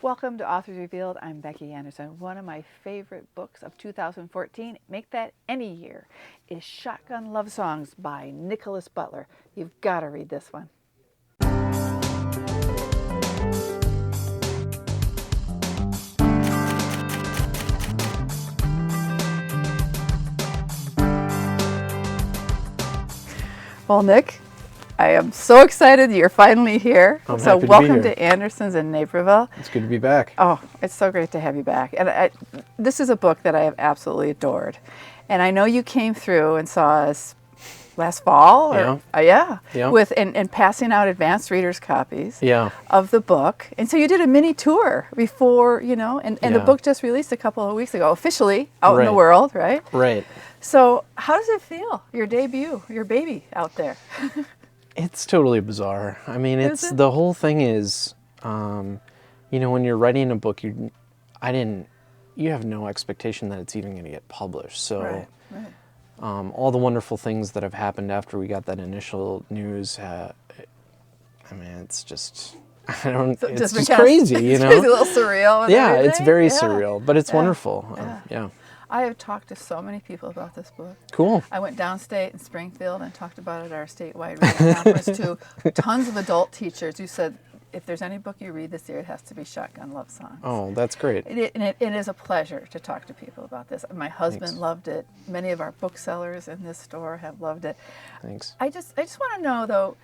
Welcome to Authors Revealed. I'm Becky Anderson. One of my favorite books of 2014, make that any year, is Shotgun Love Songs by Nickolas Butler. You've got to read this one. Well, Nick, I am so excited you're finally here. I'm so happy to be welcome here. to Anderson's in Naperville. It's good to be back. Oh, it's so great to have you back. And this is a book that I have absolutely adored. And I know you came through and saw us last fall. Yeah. With and passing out advanced readers' copies Yeah. of the book. And so you did a mini tour before, and the book just released a couple of weeks ago, officially out in the world, right? Right. So how does it feel, your debut, your baby out there? It's totally bizarre. I mean, the whole thing is, when you're writing a book, you have no expectation that it's even going to get published. So, Right. all the wonderful things that have happened after we got that initial news, it's just, it's just crazy, It's crazy, a little surreal. Yeah, it's very surreal, but it's wonderful. Yeah. I have talked to so many people about this book. Cool. I went downstate in Springfield and talked about it at our statewide reading conference to tons of adult teachers who said, if there's any book you read this year, it has to be Shotgun Love Songs. Oh, that's great. It is a pleasure to talk to people about this. My husband loved it. Many of our booksellers in this store have loved it. Thanks. I just want to know, though,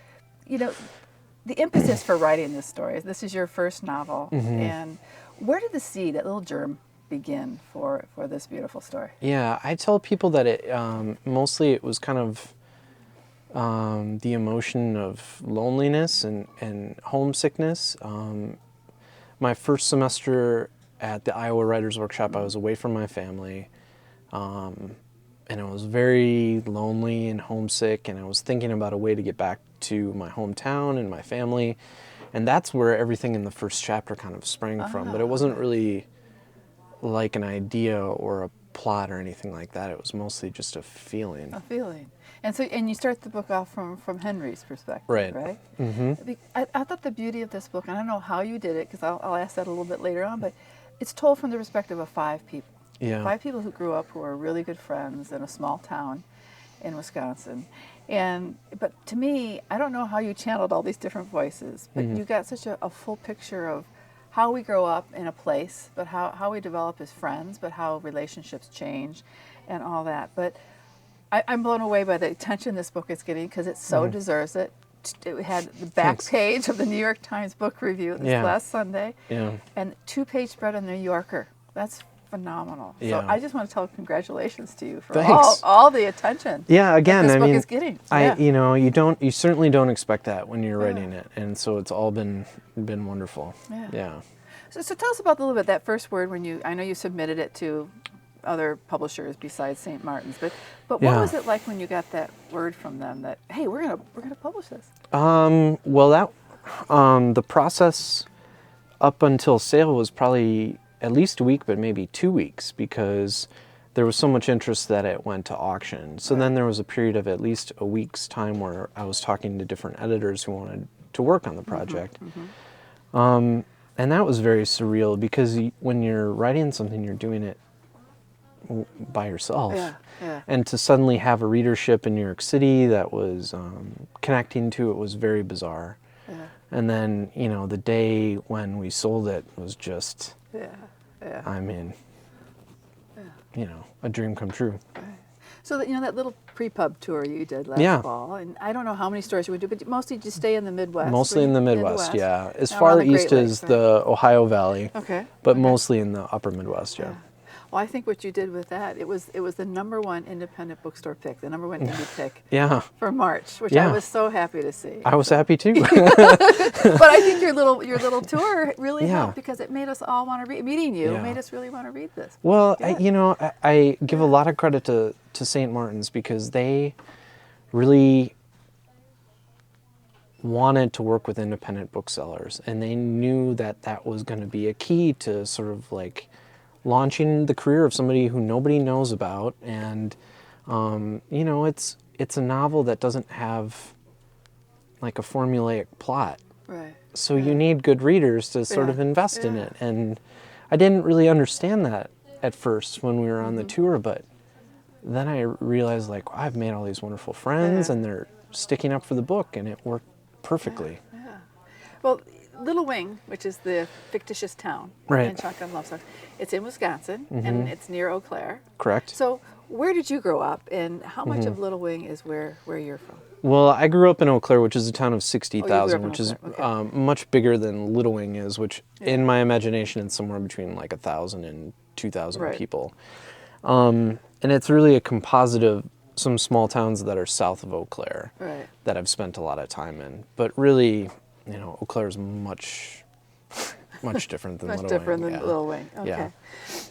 the impetus for writing this story. This is your first novel. And where did the seed, that little germ, begin for this beautiful story? Yeah, I tell people that it mostly it was kind of the emotion of loneliness and homesickness. My first semester at the Iowa Writers Workshop, I was away from my family, and I was very lonely and homesick, and I was thinking about a way to get back to my hometown and my family, and that's where everything in the first chapter kind of sprang from. But it wasn't really like an idea or a plot or anything like that. It was mostly just a feeling. A feeling. And you start the book off from Henry's perspective, right? Mm-hmm. I thought the beauty of this book, and I don't know how you did it, because I'll ask that a little bit later on, but it's told from the perspective of 5 people. Yeah. 5 people who grew up who are really good friends in a small town in Wisconsin. But to me, I don't know how you channeled all these different voices, but you got such a full picture of how we grow up in a place, but how we develop as friends, but how relationships change and all that. But I'm blown away by the attention this book is getting, because it so deserves it. It had the back page of the New York Times Book Review this last Sunday, and 2-page spread on the New Yorker. That's phenomenal. Yeah. So I just want to tell congratulations to you for Thanks. all the attention. Yeah, again, this book is getting. you certainly don't expect that when you're writing it, and so it's all been wonderful. Yeah. So tell us about a little bit that first word when I know you submitted it to other publishers besides St. Martin's, but what was it like when you got that word from them that, hey, we're gonna publish this? Well, the process up until sale was probably at least a week, but maybe 2 weeks, because there was so much interest that it went to auction. So then there was a period of at least a week's time where I was talking to different editors who wanted to work on the project. And that was very surreal, because when you're writing something, you're doing it by yourself. And to suddenly have a readership in New York City that was connecting to it was very bizarre. And then, the day when we sold it was just, a dream come true. So that little pre-pub tour you did last fall, and I don't know how many stores you would do, but mostly just stay in the Midwest. Mostly in the Midwest, yeah. As far east as the Ohio Valley, but mostly in the upper Midwest, yeah. Well, I think what you did with that, it was the #1 independent bookstore pick, the #1 indie pick for March, which I was so happy to see. I was happy too. But I think your little tour really helped, because it made us all want to read. Meeting you made us really want to read this. Well, I give a lot of credit to St. Martin's, because they really wanted to work with independent booksellers, and they knew that was going to be a key to sort of like launching the career of somebody who nobody knows about. And it's a novel that doesn't have like a formulaic plot. Right. So you need good readers to sort of invest in it. And I didn't really understand that at first when we were on the tour, but then I realized, like, I've made all these wonderful friends and they're sticking up for the book, and it worked perfectly. Yeah. Well, Little Wing, which is the fictitious town in Shotgun Lovesongs, it's in Wisconsin, and it's near Eau Claire. Correct. So where did you grow up, and how much of Little Wing is where you're from? Well, I grew up in Eau Claire, which is a town of 60,000, which is Okay. much bigger than Little Wing is, which in my imagination is somewhere between like 1,000 and 2,000 people. And it's really a composite of some small towns that are south of Eau Claire that I've spent a lot of time in. But really, you know, Eau Claire is much different than Little Wing. Much different than Little Wing. Okay. Yeah.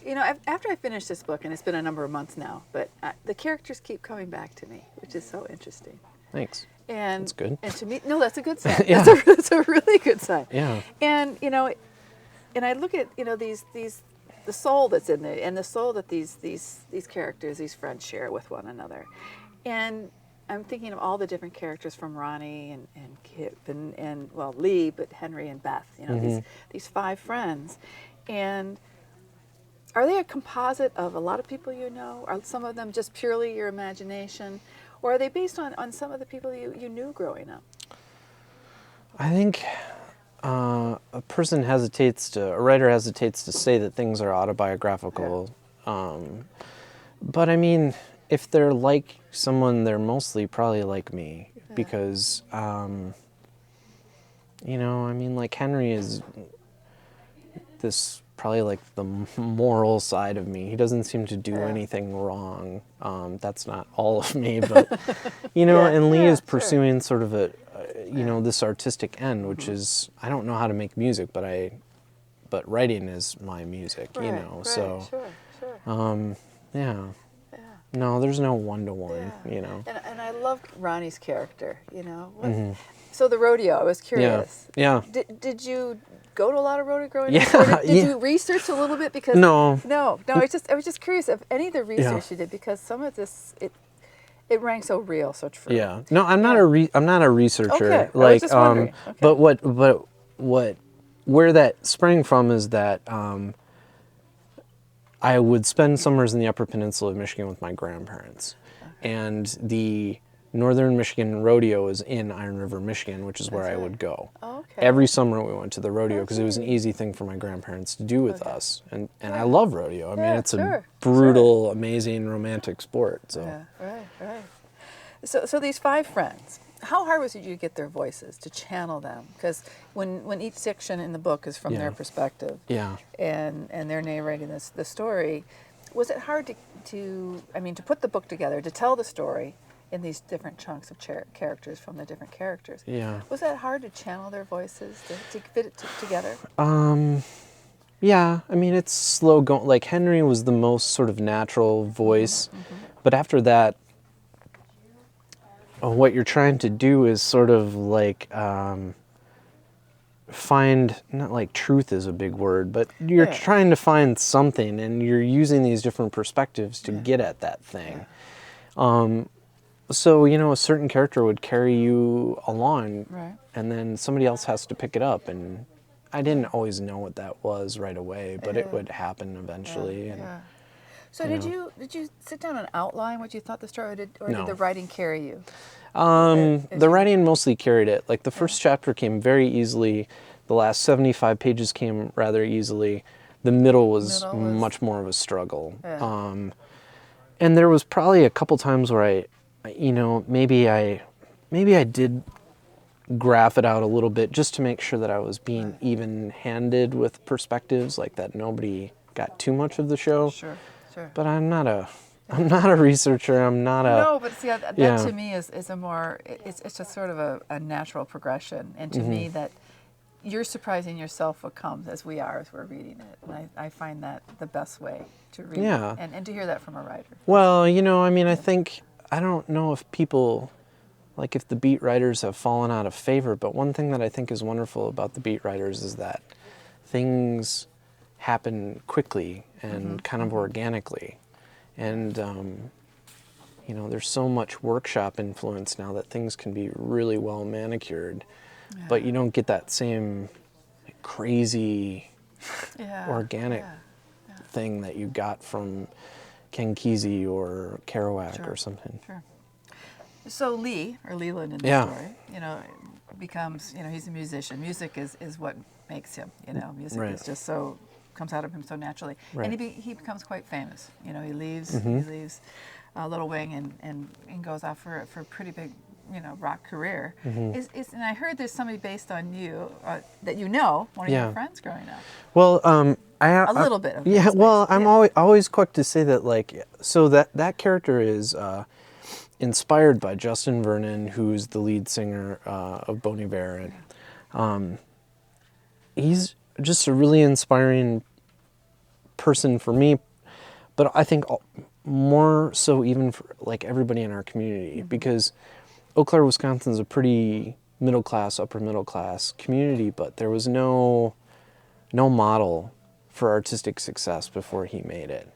You know, after I finished this book, and it's been a number of months now, but the characters keep coming back to me, which is so interesting. Thanks. And that's good. And to me, no, that's a good sign. Yeah. That's a really good sign. Yeah. And you know, and I look at, you know, these the soul that's in there, and the soul that these characters, these friends share with one another. And I'm thinking of all the different characters from Ronnie and Kip and well, Lee, but Henry and Beth, you know, these 5 friends. And are they a composite of a lot of people you know? Are some of them just purely your imagination? Or are they based on some of the people you knew growing up? I think a writer hesitates to say that things are autobiographical. But I mean, if they're like someone, they're mostly probably like me. Because, you know, I mean, like Henry is this probably like the moral side of me. He doesn't seem to do anything wrong. That's not all of me, but, you know, and Lee is pursuing sort of you know, this artistic end, which is, I don't know how to make music, but writing is my music, you know, so, no, there's no one-to-one, you know. And I loved Ronnie's character, you know. So the rodeo, I was curious. Yeah. Did you go to a lot of rodeo growing up? Or did you research a little bit? Because no. I was just curious of any of the research you did, because some of this it rang so real, so true. Yeah. No, I'm not a researcher. Okay. Like, I was just wondering. But where that sprang from is that I would spend summers in the Upper Peninsula of Michigan with my grandparents, and the Northern Michigan Rodeo is in Iron River, Michigan, which is where I would go. Every summer we went to the rodeo because it was an easy thing for my grandparents to do with us, and I love rodeo. I mean, it's a brutal, amazing, romantic sport. So. Right. So these 5 friends, how hard was it to get their voices, to channel them? Because when each section in the book is from their perspective, and they're narrating the story, was it hard to put the book together, to tell the story in these different chunks of characters from the different characters? Was that hard to channel their voices, to fit it together? Yeah, I mean, it's slow going. Like, Henry was the most sort of natural voice, but after that, what you're trying to do is sort of like find, not like truth is a big word, but you're trying to find something, and you're using these different perspectives to get at that thing. So, you know, a certain character would carry you along, and then somebody else has to pick it up, and I didn't always know what that was right away, but it would happen eventually. So did you sit down and outline what you thought the story, or did the writing carry you? The writing mostly carried it. Like, the first chapter came very easily. The last 75 pages came rather easily. The middle was much more of a struggle. And there was probably a couple times where maybe I did graph it out a little bit just to make sure that I was being even-handed with perspectives, like that nobody got too much of the show. Sure. But I'm not a researcher. I'm not a... No, but see, that to me is a more... It's just sort of a natural progression. And to me, that you're surprising yourself what comes as we're reading it. And I find that the best way to read it. And to hear that from a writer. Well, you know, I mean, I don't know if people... Like, if the beat writers have fallen out of favor, but one thing that I think is wonderful about the beat writers is that things happen quickly and kind of organically. And, you know, there's so much workshop influence now that things can be really well manicured. but you don't get that same crazy organic thing that you got from Ken Kesey or Kerouac or something. Sure. So Lee, or Leland in the story, you know, becomes, you know, he's a musician. Music is what makes him, you know. Music is just so, comes out of him so naturally. And he becomes quite famous. You know, he leaves Little Wing and goes off for a pretty big, you know, rock career. And I heard there's somebody based on you that you know, one of your friends growing up. Well, A little bit of yeah. Well, I'm always quick to say that, like, so that character is inspired by Justin Vernon, who's the lead singer of Bon Iver, and he's just a really inspiring person for me, but I think more so even for like everybody in our community, because Eau Claire, Wisconsin is a pretty middle class, upper middle class community, but there was no model for artistic success before he made it.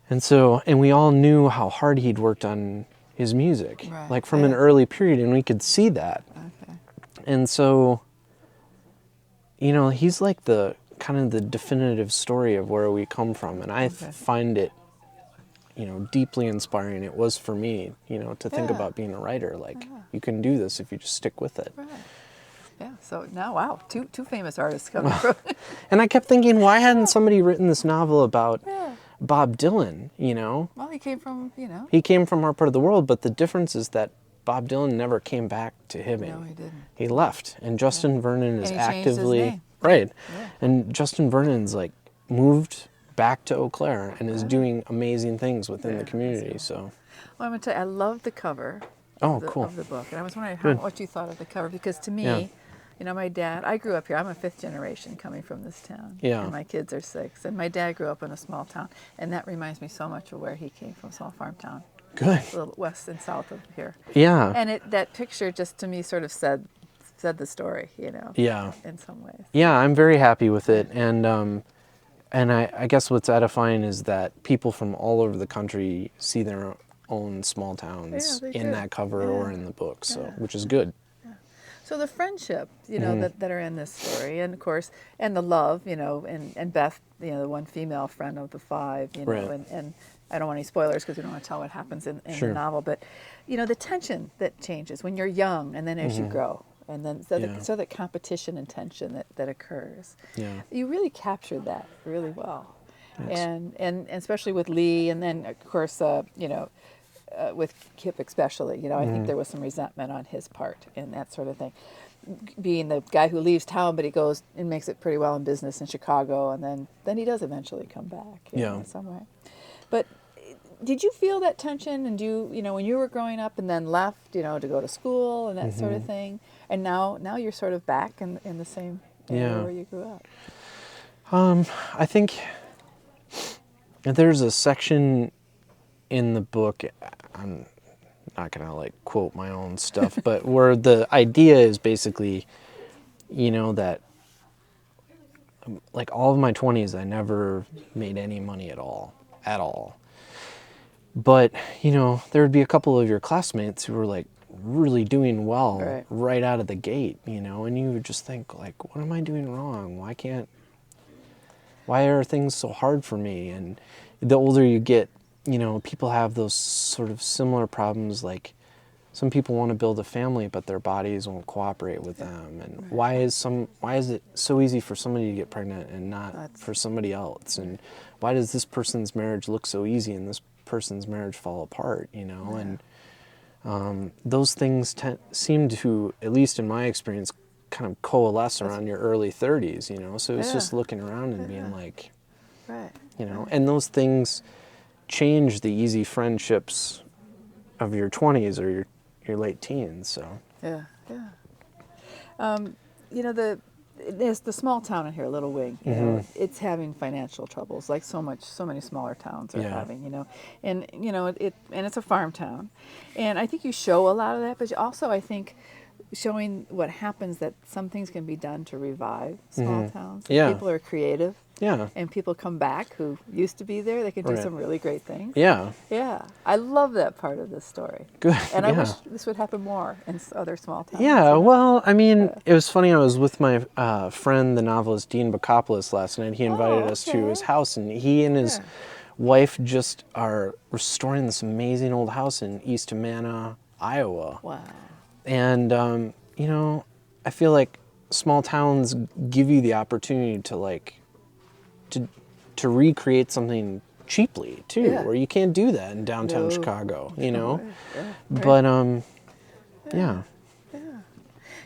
And we all knew how hard he'd worked on his music, like from an early period, and we could see that. And so, you know, he's like the kind of the definitive story of where we come from, and I find it, you know, deeply inspiring. It was for me, you know, to think about being a writer. Like, you can do this if you just stick with it. Yeah, so now, wow, two famous artists coming from. And I kept thinking, why hadn't somebody written this novel about Bob Dylan, you know? Well, he came from, you know. He came from our part of the world, but the difference is that Bob Dylan never came back to Hibbing. No, he didn't. He left, and Justin Vernon is And he changed his actively name. And Justin Vernon's like moved back to Eau Claire and is doing amazing things within the community. So, well, I'm gonna tell you, I love the cover. Oh, of cool. the book, and I was wondering what you thought of the cover, because to me, you know, my dad, I grew up here. I'm a fifth generation coming from this town. Yeah. And my kids are 6. And my dad grew up in a small town. And that reminds me so much of where he came from, small farm town. Good. A little west and south of here. Yeah. And that picture just to me sort of said the story, you know. Yeah. In some ways. Yeah, I'm very happy with it. And I guess what's edifying is that people from all over the country see their own small towns in that cover or in the book, so which is good. So the friendship, you know, that are in this story, and of course, and the love, you know, and Beth, you know, the one female friend of the 5, you know, and I don't want any spoilers because we don't want to tell what happens in the novel, but, you know, the tension that changes when you're young and then as you grow, and then so that competition and tension that occurs. Yeah. You really captured that really well. Thanks. And especially with Lee, and then, of course, you know, with Kip especially, you know, I think there was some resentment on his part and that sort of thing. Being the guy who leaves town, but he goes and makes it pretty well in business in Chicago, and then he does eventually come back, you know, in some way. But did you feel that tension, and you know, when you were growing up and then left, you know, to go to school and that sort of thing, and now you're sort of back in the same area where you grew up? I think there's a section in the book, I'm not gonna like quote my own stuff, but where the idea is basically, you know, that like all of my 20s I never made any money at all. But, you know, there would be a couple of your classmates who were like really doing well right out of the gate, you know, and you would just think like, what am I doing wrong? Why are things so hard for me? And the older you get, you know, people have those sort of similar problems, like some people want to build a family, but their bodies won't cooperate with them. And why is it so easy for somebody to get pregnant and not for somebody else? And why does this person's marriage look so easy and this person's marriage fall apart, you know? And those things seem to, at least in my experience, kind of coalesce around your early 30s, you know? So it's just looking around and being like, you know, and those things change the easy friendships of your 20s or your late teens. So you know, there's the small town in here, Little Wing, you know, it's having financial troubles like so many smaller towns are having, you know, and you know, it's a farm town, and I think you show a lot of that, but also I think showing what happens, that some things can be done to revive small towns. Yeah. People are creative. Yeah. And people come back who used to be there. They can do Right. some really great things. Yeah. Yeah. I love that part of this story. Good. And I yeah. wish this would happen more in other small towns. Yeah, you know? well, I mean, it was funny. I was with my friend, the novelist Dean Bacopoulos, last night. He invited us to his house, and he and his wife just are restoring this amazing old house in East Amana, Iowa. Wow. And, you know, I feel like small towns give you the opportunity to, like, to recreate something cheaply, too, Yeah. where you can't do that in downtown No. Chicago, you know? Right. But, yeah.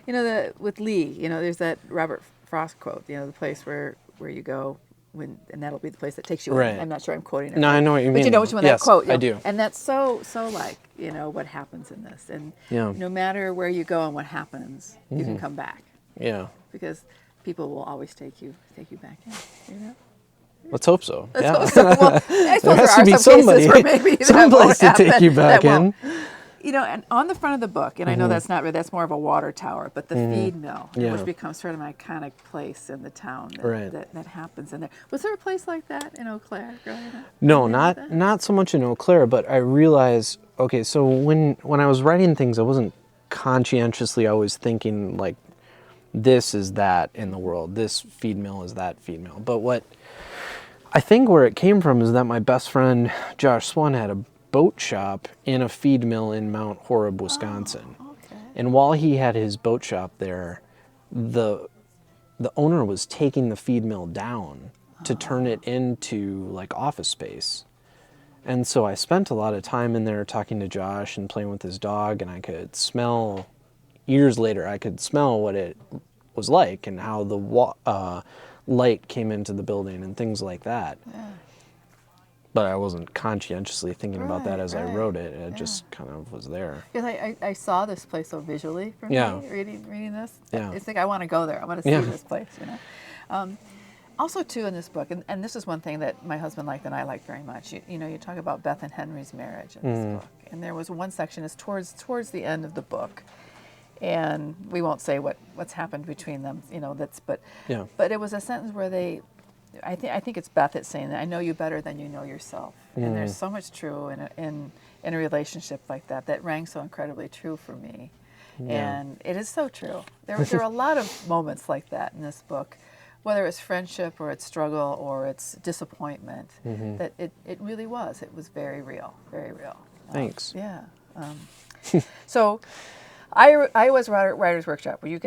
You know, with Lee, you know, there's that Robert Frost quote, you know, the place where you go when, and that'll be the place that takes you Right. in. I'm not sure I'm quoting it. No, right. I know what you mean. But you know which one Yes, that quote. I do. And that's so like, you know, what happens in this. And no matter where you go and what happens, you can come back. Yeah. Because people will always take you back in, you know? Let's hope so. Let's Yeah. hope so. Well, I suppose There has there to are be some cases somebody, where maybe that some won't place to take happen, you back that in. won't. You know, and on the front of the book, and I know that's more of a water tower, but the feed mill, which becomes sort of an iconic place in the town that happens in there. Was there a place like that in Eau Claire growing up? No, not so much in Eau Claire, but I realized, okay, so when I was writing things, I wasn't conscientiously always thinking like, this is that in the world, this feed mill is that feed mill. But what I think where it came from is that my best friend Josh Swan had a boat shop in a feed mill in Mount Horeb, Wisconsin. Oh, okay. And while he had his boat shop there, the owner was taking the feed mill down to turn it into like office space. And so I spent a lot of time in there talking to Josh and playing with his dog, and I could smell, years later, I could smell what it was like and how the light came into the building and things like that. Yeah. But I wasn't conscientiously thinking about that as I Right. wrote it. It just kind of was there. Because I saw this place so visually for Yeah. me, reading this. Yeah. It's like, I want to go there. I want to see Yeah. this place, you know. Also, too, in this book, and this is one thing that my husband liked and I liked very much. You know, you talk about Beth and Henry's marriage in this book, and there was one section is towards the end of the book, and we won't say what's happened between them. You know, but it was a sentence where I think it's Beth that's saying that, I know you better than you know yourself, and there's so much true in a relationship like that rang so incredibly true for me, and it is so true. There are a lot of moments like that in this book, whether it's friendship or it's struggle or it's disappointment, that it really was. It was very real, very real. Thanks. Yeah. So, I was Writer's Workshop where you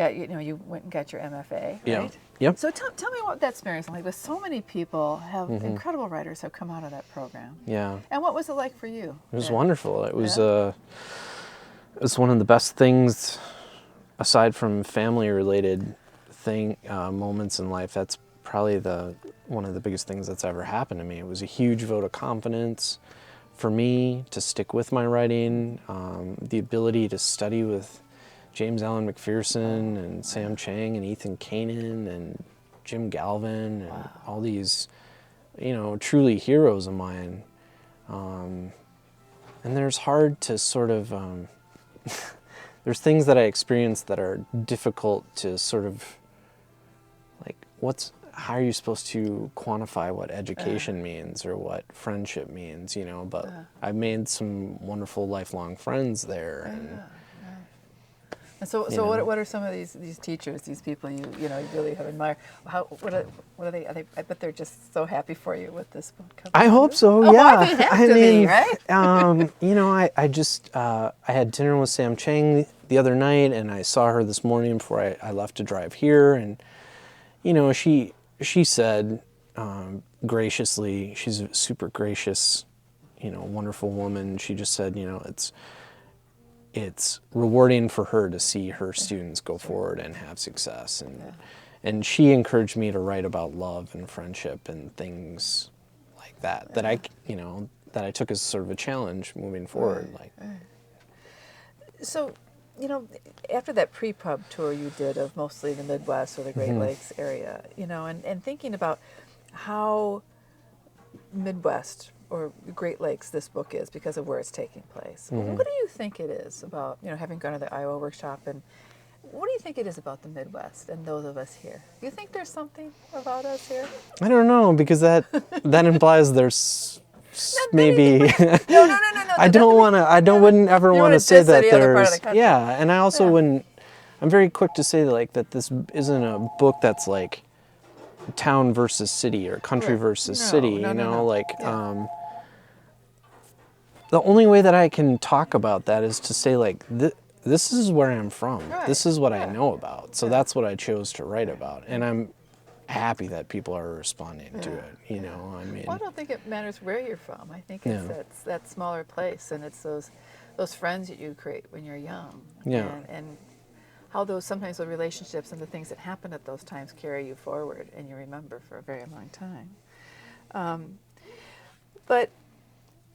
went and got your MFA, right? Yeah. Yep. So tell me what that experience was like. With so many people incredible writers have come out of that program. Yeah. And what was it like for you? It was wonderful. It was it was one of the best things, aside from family-related moments in life. That's probably one of the biggest things that's ever happened to me. It was a huge vote of confidence for me to stick with my writing, the ability to study with James Allen McPherson and Sam Chang and Ethan Kanan and Jim Galvin and all these, truly heroes of mine. And there's hard to sort of, there's things that I experienced that are difficult to sort of, like, how are you supposed to quantify what education means or what friendship means, but I've made some wonderful lifelong friends there. And so what are some of these teachers, these people you really have admired? What are they? I bet they're just so happy for you with this book. I hope so. Oh, yeah. they have to be, right? I had dinner with Sam Chang the other night, and I saw her this morning before I left to drive here, and she said graciously, she's a super gracious, wonderful woman. She just said, it's rewarding for her to see her students go forward and have success. And she encouraged me to write about love and friendship and things like that, that I took as sort of a challenge moving forward. So, after that pre-pub tour you did of mostly the Midwest or the Great Lakes area, and thinking about how Midwest or Great Lakes this book is because of where it's taking place. What do you think it is about, having gone to the Iowa workshop and What do you think it is about the Midwest and those of us here? Do you think there's something about us here? I don't know, because that implies there's maybe. No. I don't want to. Wouldn't ever want to say that any other part of there's. the country. Yeah, and I also wouldn't. I'm very quick to say like that this isn't a book that's like town versus city or country versus city. No. Like Yeah. the only way that I can talk about that is to say like this is where I'm from. Right. This is what I know about. So that's what I chose to write about, and I'm happy that people are responding to it. I mean. Well, I don't think it matters where you're from. I think it's that smaller place, and it's those friends that you create when you're young. Yeah. And how sometimes those relationships and the things that happen at those times carry you forward, and you remember for a very long time. But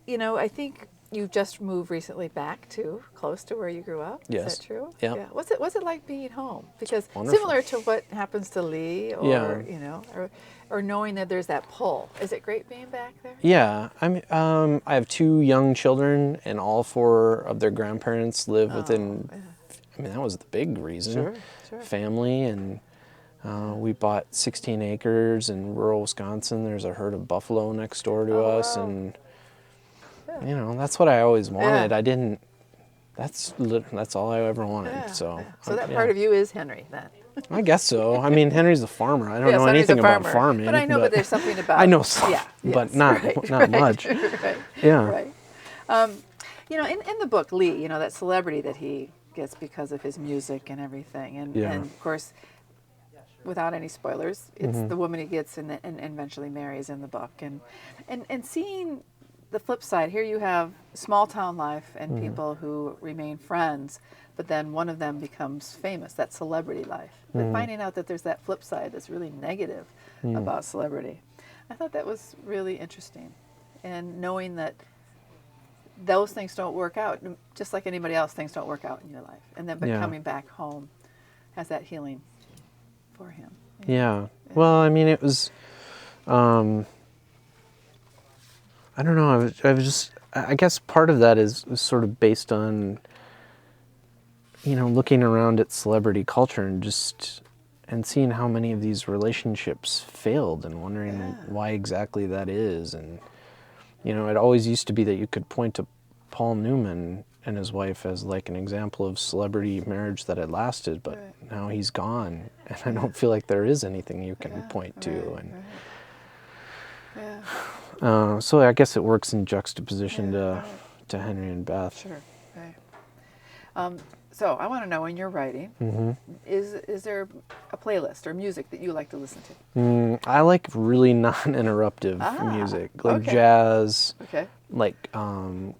I think you just moved recently back to close to where you grew up. Yes. Is that true? Yep. Yeah. What's it like being home? Because Wonderful. similar to what happens to Lee, or or knowing that there's that pull. Is it great being back there? Yeah, I have 2 young children, and all 4 of their grandparents live within. Yeah. I mean, that was the big reason. Sure. Family, and we bought 16 acres in rural Wisconsin. There's a herd of buffalo next door to us, wow. and that's what I always wanted. Yeah. I didn't. That's all I ever wanted. Yeah. So. So that part of you is Henry then. I guess so. I mean, Henry's a farmer. I don't know Henry's anything a about farmer. farming. But I know, but there's something about. I know some, Yeah. but yes, not much. Right. Yeah. Right. In the book, Lee, that celebrity that he gets because of his music and everything, and of course, without any spoilers, it's the woman he gets and eventually marries in the book, and seeing the flip side. Here you have small town life and people who remain friends, but then one of them becomes famous. That celebrity life, but finding out that there's that flip side that's really negative about celebrity. I thought that was really interesting, and knowing that those things don't work out, just like anybody else, things don't work out in your life, and then coming back home has that healing for him. Yeah. Well, I mean, it was. I don't know. I was just. I guess part of that is sort of based on. Looking around at celebrity culture and seeing how many of these relationships failed, and wondering why exactly that is. And it always used to be that you could point to Paul Newman and his wife as like an example of celebrity marriage that had lasted, but now he's gone, and I don't feel like there is anything you can point to. And so I guess it works in juxtaposition to Henry and Beth. Sure, right. So I want to know, when you're writing, is there a playlist or music that you like to listen to? I like really non-interruptive music, like jazz, like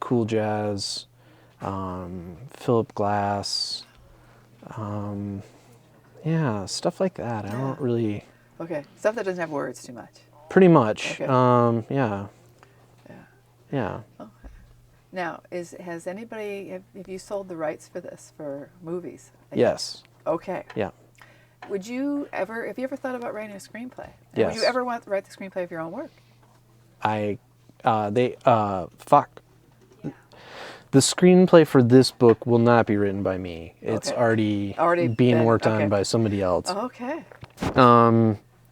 cool jazz, Philip Glass, stuff like that. I don't really. Okay, stuff that doesn't have words too much. Pretty much. Okay. Yeah. Okay. Now, have you sold the rights for this for movies? Yes. Okay. Yeah. Have you ever thought about writing a screenplay? And Yes. would you ever want to write the screenplay of your own work? The screenplay for this book will not be written by me. It's Already being worked on by somebody else. Okay.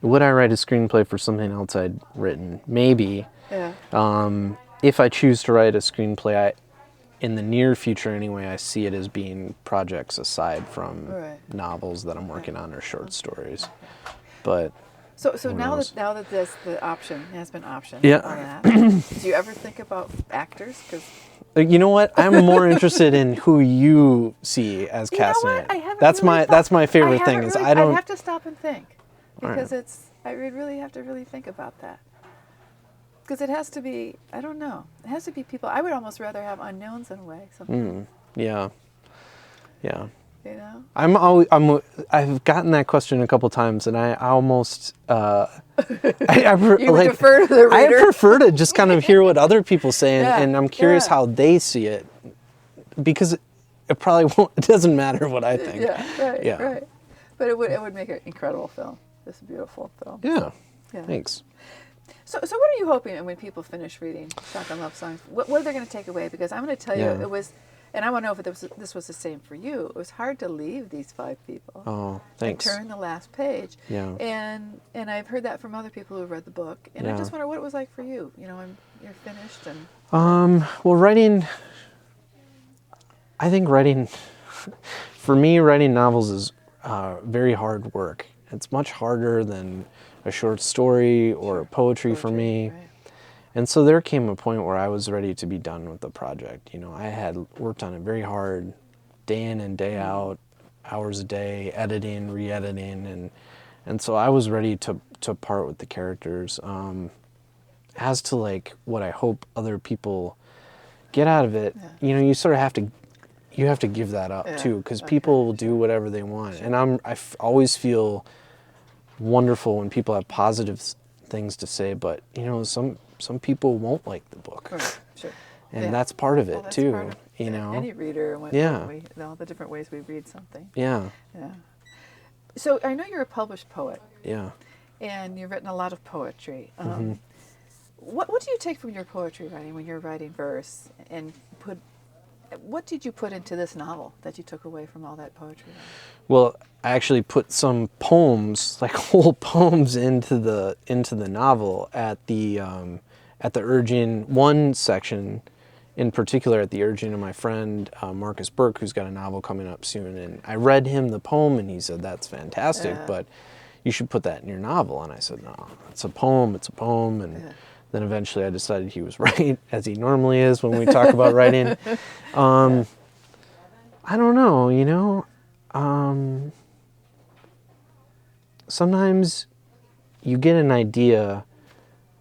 Would I write a screenplay for something else I'd written? Maybe. Yeah. If I choose to write a screenplay, in the near future anyway, I see it as being projects aside from novels that I'm working on or short stories. But so now that the option has been optioned on that, do you ever think about actors? Because you know what, I'm more interested in who you see as casting it. That's my favorite thing. Is I don't. I have to stop and think, because I would really have to think about that. Because it has to be, I don't know. It has to be people. I would almost rather have unknowns in a way. Yeah. I've gotten that question a couple times, and I almost you would defer to the reader. I prefer to just kind of hear what other people say, and I'm curious how they see it, because it probably won't. It doesn't matter what I think. Right. But it would make an incredible film. This beautiful film. Yeah. Thanks. So what are you hoping when people finish reading Shotgun Love Songs? What are they going to take away? Because I'm going to tell you, And I want to know if this was the same for you. It was hard to leave these 5 people. Oh, thanks. And turn the last page. Yeah. And I've heard that from other people who've read the book. And I Yeah. just wonder what it was like for you. You know, you're finished and... Well, writing, I think writing, for me, writing novels is very hard work. It's much harder than a short story or poetry for me. Right. And so there came a point where I was ready to be done with the project. You know, I had worked on it very hard, day in and day out, hours a day, editing, re-editing, and so I was ready to part with the characters. As to like what I hope other people get out of it, you know, you sort of have to give that up too, because people will do whatever they want, and I always feel wonderful when people have positive things to say, but you know, some people won't like the book. Sure. And that's part of it too, part of, you know. Any reader, and all the different ways we read something. Yeah. Yeah. So I know you're a published poet. Yeah. And you've written a lot of poetry. What do you take from your poetry writing when you're writing verse, and what did you put into this novel that you took away from all that poetry writing? Well, I actually put some poems, like whole poems, into the novel at the urging, one section in particular at the urging of my friend Marcus Burke, who's got a novel coming up soon, and I read him the poem and he said, "That's fantastic, but you should put that in your novel." And I said, "No, it's a poem, and then eventually I decided he was right, as he normally is when we talk about writing. I don't know, you know. Sometimes you get an idea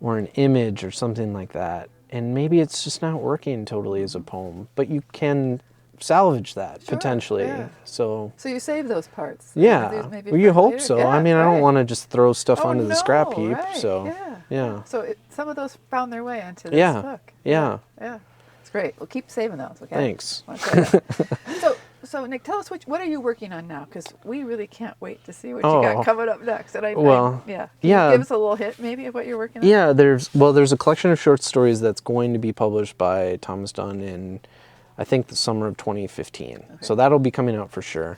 or an image or something like that, and maybe it's just not working totally as a poem, but you can salvage that potentially. Yeah. So you save those parts. Yeah, Maybe well, you for hope later. so. Yeah, I mean, I don't want to just throw stuff onto the scrap heap. Right. So yeah. So some of those found their way into this book. Yeah. It's great. We'll keep saving those. Okay. Thanks. Okay. So Nick, tell us what are you working on now? Because we really can't wait to see what you got coming up next. And Can you give us a little hint maybe of what you're working on? Yeah, there's a collection of short stories that's going to be published by Thomas Dunn in, I think, the summer of 2015. Okay. So that'll be coming out for sure.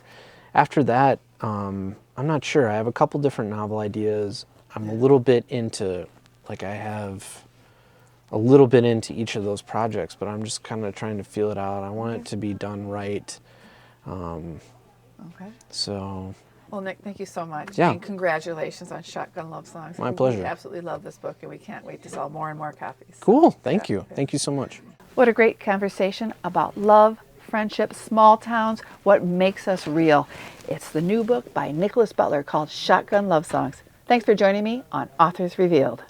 After that, I'm not sure. I have a couple different novel ideas. I'm a little bit into, like, I have a little bit into each of those projects, but I'm just kind of trying to feel it out. I want it to be done right. So. Well, Nick, thank you so much. Yeah. And congratulations on Shotgun Lovesongs. My pleasure. We absolutely love this book, and we can't wait to sell more and more copies. Cool. Thank you. Thank you so much. What a great conversation about love, friendship, small towns, what makes us real. It's the new book by Nickolas Butler called Shotgun Lovesongs. Thanks for joining me on Authors Revealed.